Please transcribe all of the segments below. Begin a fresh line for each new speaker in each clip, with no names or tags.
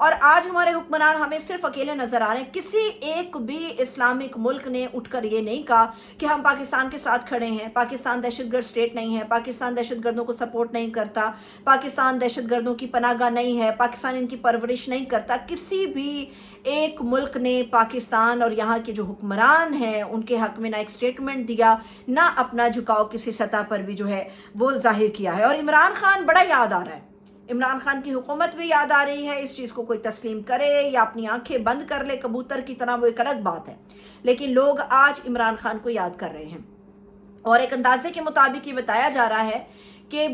اور آج ہمارے حکمران ہمیں صرف اکیلے نظر آ رہے ہیں. کسی ایک بھی اسلامک ملک نے اٹھ کر یہ نہیں کہا کہ ہم پاکستان کے ساتھ کھڑے ہیں, پاکستان دہشت گرد اسٹیٹ نہیں ہے, پاکستان دہشت گردوں کو سپورٹ نہیں کرتا, پاکستان دہشت گردوں کی پناہ گاہ نہیں ہے, پاکستان ان کی پرورش نہیں کرتا. کسی بھی ایک ملک نے پاکستان اور یہاں کے جو حکمران ہیں ان کے حق میں نہ ایک سٹیٹمنٹ دیا, نہ اپنا جھکاؤ کسی سطح پر بھی جو ہے وہ ظاہر کیا ہے. اور عمران خان بڑا یاد آ رہا ہے, عمران خان کی حکومت بھی یاد آ رہی ہے. اس چیز کو کوئی تسلیم کرے یا اپنی آنکھیں بند کر لے کبوتر کی طرح, وہ ایک الگ بات ہے, لیکن لوگ آج عمران خان کو یاد کر رہے ہیں. اور ایک اندازے کے مطابق یہ بتایا جا رہا ہے کہ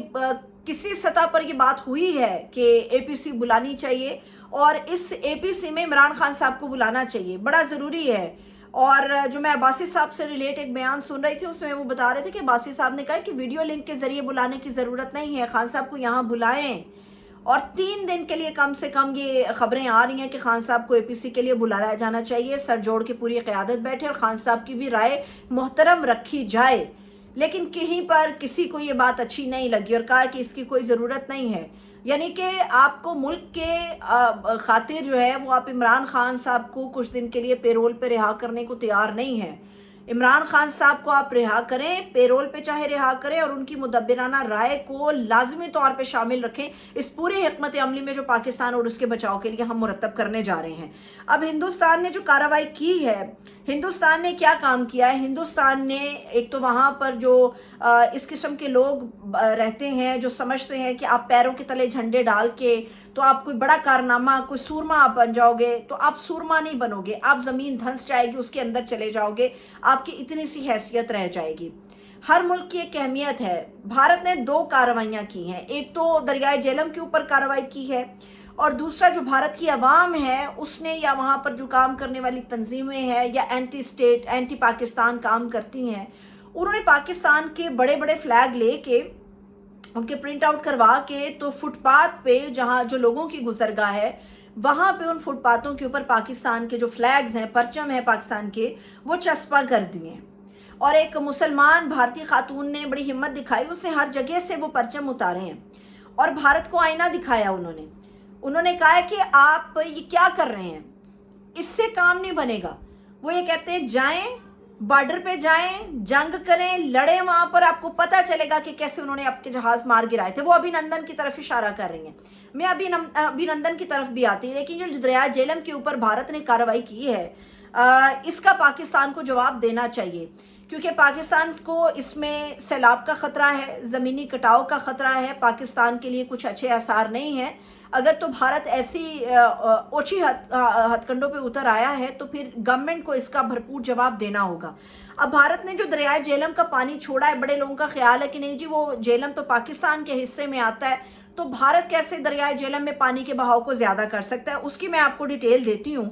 کسی سطح پر یہ بات ہوئی ہے کہ اے پی سی بلانی چاہیے, اور اس اے پی سی میں عمران خان صاحب کو بلانا چاہیے, بڑا ضروری ہے. اور جو میں عباسی صاحب سے ریلیٹ ایک بیان سن رہی تھی, اس میں وہ بتا رہے تھے کہ عباسی صاحب نے کہا کہ ویڈیو لنک کے ذریعے بلانے کی ضرورت نہیں ہے, خان صاحب کو یہاں بلائیں. اور 3 دن کے لیے کم سے کم یہ خبریں آ رہی ہیں کہ خان صاحب کو اے پی سی کے لیے بلایا جانا چاہیے, سر جوڑ کے پوری قیادت بیٹھے اور خان صاحب کی بھی رائے محترم رکھی جائے. لیکن کہیں پر کسی کو یہ بات اچھی نہیں لگی اور کہا کہ اس کی کوئی ضرورت نہیں ہے. یعنی کہ آپ کو ملک کے خاطر جو ہے وہ آپ عمران خان صاحب کو کچھ دن کے لیے پیرول پہ رہا کرنے کو تیار نہیں ہیں. عمران خان صاحب کو آپ رہا کریں, پیرول پہ چاہے رہا کریں, اور ان کی مدبرانہ رائے کو لازمی طور پہ شامل رکھیں اس پورے حکمت عملی میں جو پاکستان اور اس کے بچاؤ کے لیے ہم مرتب کرنے جا رہے ہیں. اب ہندوستان نے جو کارروائی کی ہے, ہندوستان نے کیا کام کیا ہے؟ ہندوستان نے ایک تو وہاں پر جو اس قسم کے لوگ رہتے ہیں جو سمجھتے ہیں کہ آپ پیروں کے تلے جھنڈے ڈال کے تو آپ کوئی بڑا کارنامہ, کوئی سورما آپ بن جاؤ گے, تو آپ سورما نہیں بنو گے, آپ زمین دھنس جائے گی, اس کے اندر چلے جاؤ گے, آپ کی اتنی سی حیثیت رہ جائے گی. ہر ملک کی ایک اہمیت ہے. بھارت نے 2 کارروائیاں کی ہیں, ایک تو دریائے جہلم کے اوپر کارروائی کی ہے, اور دوسرا جو بھارت کی عوام ہے اس نے, یا وہاں پر جو کام کرنے والی تنظیمیں ہیں یا اینٹی اسٹیٹ اینٹی پاکستان کام کرتی ہیں, انہوں نے پاکستان کے بڑے بڑے فلیگ لے کے ان کے پرنٹ آؤٹ کروا کے تو فٹ پاتھ پہ جہاں جو لوگوں کی گزرگاہ ہے وہاں پہ ان فٹ پاتھوں کے اوپر پاکستان کے جو فلیگز ہیں, پرچم ہیں پاکستان کے, وہ چسپاں کر دیے. اور ایک مسلمان بھارتی خاتون نے بڑی ہمت دکھائی, اس نے ہر جگہ سے وہ پرچم اتارے ہیں اور بھارت کو آئینہ دکھایا. انہوں نے کہا ہے کہ آپ یہ کیا کر رہے ہیں, اس سے کام نہیں بنے گا. وہ یہ کہتے ہیں جائیں بارڈر پہ جائیں, جنگ کریں, لڑیں, وہاں پر آپ کو پتہ چلے گا کہ کیسے انہوں نے آپ کے جہاز مار گرائے تھے. وہ ابھینندن کی طرف اشارہ کر رہی ہیں, میں ابھینندن کی طرف بھی آتی, لیکن جو دریائے جہلم کے اوپر بھارت نے کارروائی کی ہے اس کا پاکستان کو جواب دینا چاہیے, کیونکہ پاکستان کو اس میں سیلاب کا خطرہ ہے, زمینی کٹاؤ کا خطرہ ہے, پاکستان کے لیے کچھ اچھے آثار نہیں ہیں. اگر تو بھارت ایسی اوچھی ہتھ کنڈوں پہ اتر آیا ہے تو پھر گورنمنٹ کو اس کا بھرپور جواب دینا ہوگا. اب بھارت نے جو دریائے جہلم کا پانی چھوڑا ہے, بڑے لوگوں کا خیال ہے کہ نہیں جی وہ جہلم تو پاکستان کے حصے میں آتا ہے, تو بھارت کیسے دریائے جہلم میں پانی کے بہاؤ کو زیادہ کر سکتا ہے. اس کی میں آپ کو ڈیٹیل دیتی ہوں.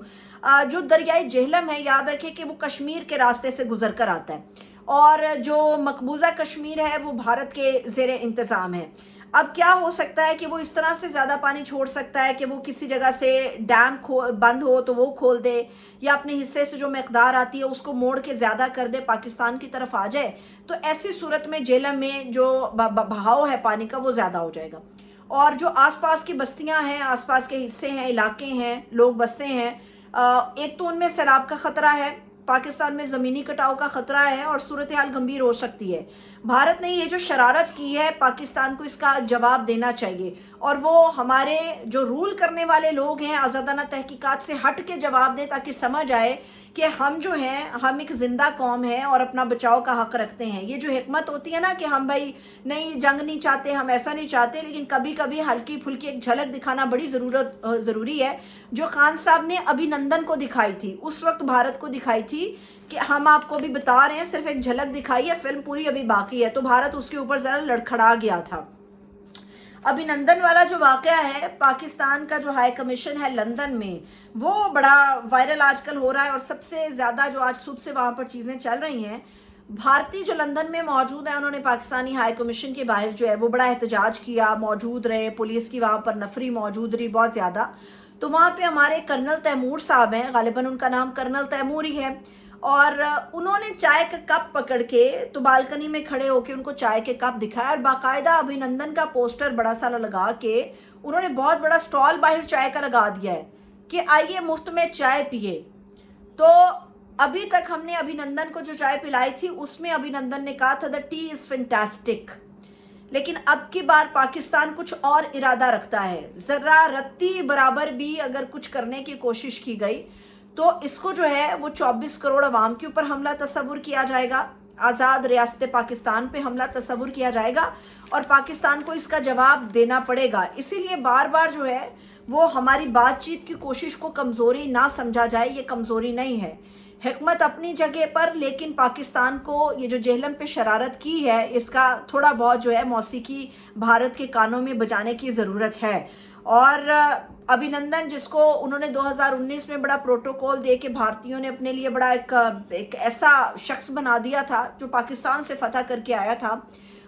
جو دریائے جہلم ہے, یاد رکھیں کہ وہ کشمیر کے راستے سے گزر کر آتا ہے, اور جو مقبوضہ کشمیر ہے وہ بھارت کے زیر انتظام ہے. اب کیا ہو سکتا ہے کہ وہ اس طرح سے زیادہ پانی چھوڑ سکتا ہے کہ وہ کسی جگہ سے ڈیم بند ہو تو وہ کھول دے, یا اپنے حصے سے جو مقدار آتی ہے اس کو موڑ کے زیادہ کر دے, پاکستان کی طرف آ جائے, تو ایسی صورت میں جہلم میں جو بہاؤ ہے پانی کا وہ زیادہ ہو جائے گا. اور جو آس پاس کی بستیاں ہیں, آس پاس کے حصے ہیں, علاقے ہیں, لوگ بستے ہیں, ایک تو ان میں سیلاب کا خطرہ ہے, پاکستان میں زمینی کٹاؤ کا خطرہ ہے, اور صورتحال گمبھیر ہو سکتی ہے. بھارت نے یہ جو شرارت کی ہے پاکستان کو اس کا جواب دینا چاہیے, اور وہ ہمارے جو رول کرنے والے لوگ ہیں آزادانہ تحقیقات سے ہٹ کے جواب دیں, تاکہ سمجھ آئے کہ ہم جو ہیں ہم ایک زندہ قوم ہیں اور اپنا بچاؤ کا حق رکھتے ہیں. یہ جو حکمت ہوتی ہے نا کہ ہم بھائی نہیں جنگ نہیں چاہتے, ہم ایسا نہیں چاہتے, لیکن کبھی کبھی ہلکی پھلکی ایک جھلک دکھانا بڑی ضروری ہے, جو خان صاحب نے ابھینندن کو دکھائی تھی, اس وقت بھارت کو دکھائی تھی کہ ہم آپ کو ابھی بتا رہے ہیں, صرف ایک جھلک دکھائی ہے, فلم پوری ابھی باقی ہے. تو بھارت اس کے اوپر ذرا لڑکھڑا گیا تھا. ابھینندن والا جو واقعہ ہے, پاکستان کا جو ہائی کمیشن ہے لندن میں, وہ بڑا وائرل آج کل ہو رہا ہے, اور سب سے زیادہ جو آج صبح سے وہاں پر چیزیں چل رہی ہیں, بھارتی جو لندن میں موجود ہیں انہوں نے پاکستانی ہائی کمیشن کے باہر جو ہے وہ بڑا احتجاج کیا, موجود رہے, پولیس کی وہاں پر نفری موجود رہی بہت زیادہ. تو وہاں پہ ہمارے کرنل تیمور صاحب ہیں, غالباً ان کا نام کرنل تیمور ہی ہے, اور انہوں نے چائے کا کپ پکڑ کے تو بالکنی میں کھڑے ہو کے ان کو چائے کے کپ دکھایا, اور باقاعدہ ابھینندن کا پوسٹر بڑا سا لگا کے انہوں نے بہت بڑا سٹال باہر چائے کا لگا دیا ہے کہ آئیے مفت میں چائے پیے. تو ابھی تک ہم نے ابھینندن کو جو چائے پلائی تھی اس میں ابھینندن نے کہا تھا دا ٹی از فینٹاسٹک. لیکن اب کی بار پاکستان کچھ اور ارادہ رکھتا ہے. ذرا رتی برابر بھی اگر کچھ کرنے کی کوشش کی گئی تو اس کو جو ہے وہ 24 کروڑ عوام کے اوپر حملہ تصور کیا جائے گا, آزاد ریاست پاکستان پہ حملہ تصور کیا جائے گا اور پاکستان کو اس کا جواب دینا پڑے گا. اسی لیے بار بار جو ہے وہ ہماری بات چیت کی کوشش کو کمزوری نہ سمجھا جائے, یہ کمزوری نہیں ہے. حکمت اپنی جگہ پر, لیکن پاکستان کو یہ جو جہلم پہ شرارت کی ہے اس کا تھوڑا بہت جو ہے موسیقی بھارت کے کانوں میں بجانے کی ضرورت ہے. اور ابھینندن جس کو انہوں نے 2019 میں بڑا پروٹوکول دے کے بھارتیوں نے اپنے لیے بڑا ایک ایسا شخص بنا دیا تھا جو پاکستان سے فتح کر کے آیا تھا,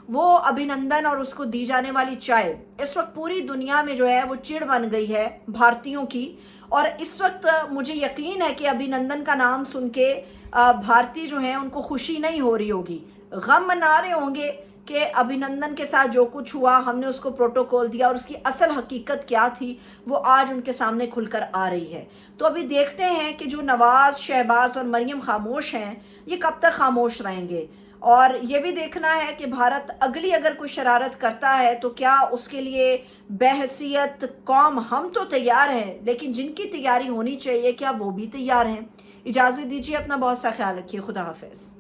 وہ ابھینندن اور اس کو دی جانے والی چائے اس وقت پوری دنیا میں جو ہے وہ چڑ بن گئی ہے بھارتیوں کی. اور اس وقت مجھے یقین ہے کہ ابھینندن کا نام سن کے بھارتی جو ہیں ان کو خوشی نہیں ہو رہی ہوگی, غم منا رہے ہوں گے کہ ابھینندن کے ساتھ جو کچھ ہوا, ہم نے اس کو پروٹوکول دیا اور اس کی اصل حقیقت کیا تھی وہ آج ان کے سامنے کھل کر آ رہی ہے. تو ابھی دیکھتے ہیں کہ جو نواز, شہباز اور مریم خاموش ہیں یہ کب تک خاموش رہیں گے. اور یہ بھی دیکھنا ہے کہ بھارت اگلی اگر کوئی شرارت کرتا ہے تو کیا اس کے لیے بحیثیت قوم ہم تو تیار ہیں, لیکن جن کی تیاری ہونی چاہیے کیا وہ بھی تیار ہیں. اجازت دیجیے, اپنا بہت سا خیال رکھیے. خدا حافظ.